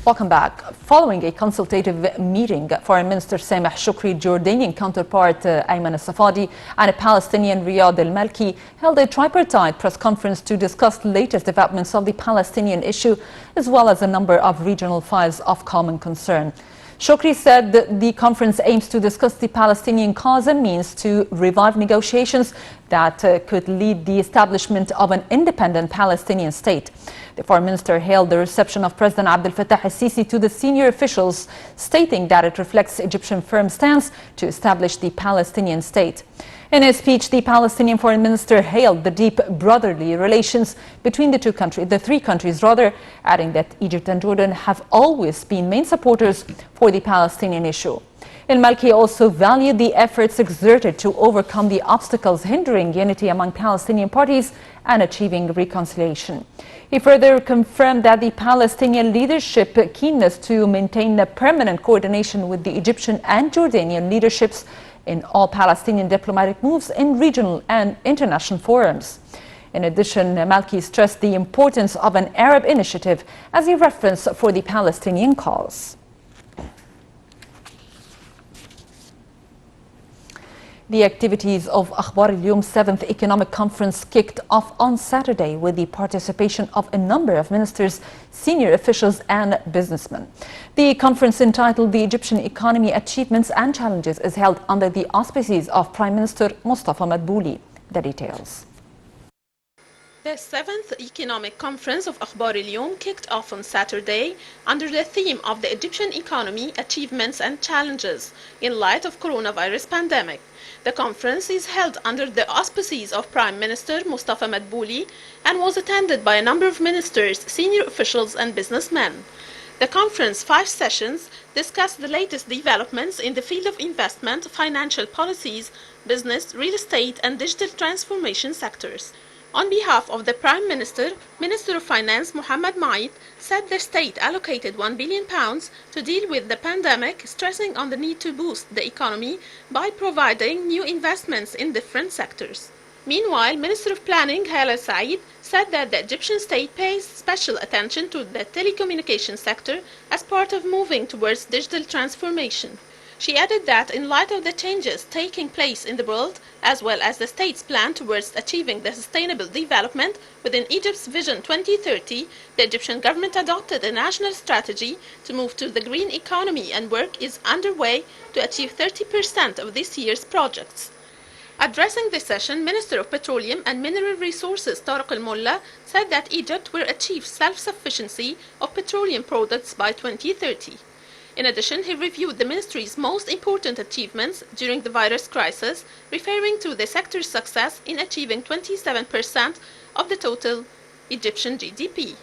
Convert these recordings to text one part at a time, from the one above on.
Welcome back. Following a consultative meeting, Foreign Minister Sameh Shoukry, Jordanian counterpart Ayman al-Safadi, and a Palestinian Riyad al-Malki held a tripartite press conference to discuss latest developments of the Palestinian issue, as well as a number of regional files of common concern. Shoukry said that the conference aims to discuss the Palestinian cause and means to revive negotiations that could lead the establishment of an independent Palestinian state. The foreign minister hailed the reception of President Abdel Fattah al-Sisi to the senior officials, stating that it reflects Egyptian firm stance to establish the Palestinian state. In his speech, the Palestinian foreign minister hailed the deep brotherly relations between the three countries, adding that Egypt and Jordan have always been main supporters for the Palestinian issue. Al-Malki also valued the efforts exerted to overcome the obstacles hindering unity among Palestinian parties and achieving reconciliation. He further confirmed that the Palestinian leadership keenness to maintain a permanent coordination with the Egyptian and Jordanian leaderships in all Palestinian diplomatic moves in regional and international forums. In addition, Malki stressed the importance of an Arab initiative as a reference for the Palestinian cause. The activities of Akhbar al-Yawm's 7th Economic Conference kicked off on Saturday with the participation of a number of ministers, senior officials and businessmen. The conference, entitled The Egyptian Economy Achievements and Challenges, is held under the auspices of Prime Minister Mustafa Madbouli. The details. The 7th Economic Conference of Akhbar al-Yawm kicked off on Saturday under the theme of the Egyptian economy achievements and challenges in light of coronavirus pandemic. The conference is held under the auspices of Prime Minister Mustafa Madbouli and was attended by a number of ministers, senior officials and businessmen. The conference, 5 sessions, discussed the latest developments in the field of investment, financial policies, business, real estate and digital transformation sectors. On behalf of the Prime Minister, Minister of Finance Mohammed Maid said the state allocated £1 billion to deal with the pandemic, stressing on the need to boost the economy by providing new investments in different sectors. Meanwhile, Minister of Planning Hala Said said that the Egyptian state pays special attention to the telecommunications sector as part of moving towards digital transformation. She added that in light of the changes taking place in the world, as well as the state's plan towards achieving the sustainable development within Egypt's Vision 2030, the Egyptian government adopted a national strategy to move to the green economy, and work is underway to achieve 30% of this year's projects. Addressing the session, Minister of Petroleum and Mineral Resources Tariq Al-Mullah said that Egypt will achieve self-sufficiency of petroleum products by 2030. In addition, he reviewed the ministry's most important achievements during the virus crisis, referring to the sector's success in achieving 27% of the total Egyptian GDP.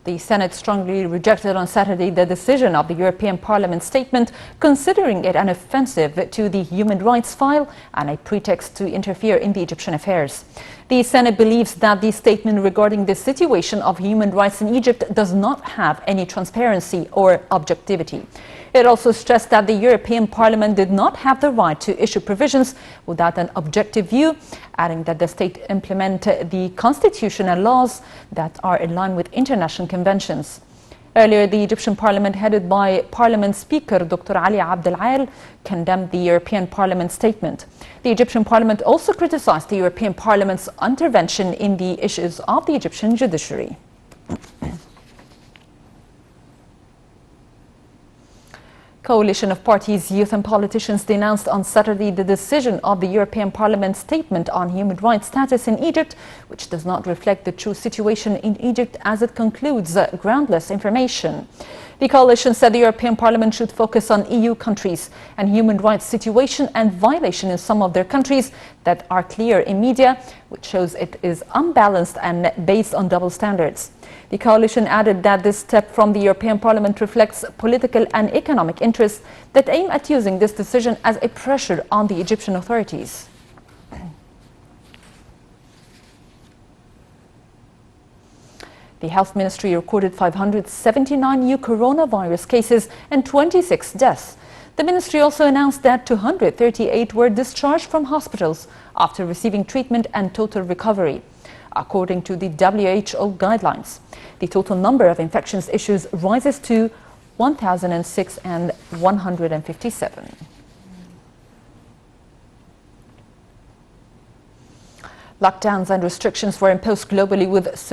The Senate strongly rejected on Saturday the decision of the European Parliament statement, considering it an offensive to the human rights file and a pretext to interfere in the Egyptian affairs. The Senate believes that the statement regarding the situation of human rights in Egypt does not have any transparency or objectivity. It also stressed that the European Parliament did not have the right to issue provisions without an objective view, adding that the state implement the constitution and laws that are in line with international conventions. Earlier, the Egyptian Parliament, headed by Parliament Speaker Dr. Ali Abdel Al, condemned the European Parliament statement. The Egyptian Parliament also criticized the European Parliament's intervention in the issues of the Egyptian judiciary. Coalition of parties, youth and politicians denounced on Saturday the decision of the European Parliament statement on human rights status in Egypt, which does not reflect the true situation in Egypt, as it concludes groundless information. The coalition said the European Parliament should focus on EU countries and human rights situation and violation in some of their countries that are clear in media, which shows it is unbalanced and based on double standards. The coalition added that this step from the European Parliament reflects political and economic interests that aim at using this decision as a pressure on the Egyptian authorities. The Health Ministry recorded 579 new coronavirus cases and 26 deaths. The ministry also announced that 238 were discharged from hospitals after receiving treatment and total recovery. according to the WHO guidelines. The total number of infections issues rises to 1,157. Lockdowns and restrictions were imposed globally with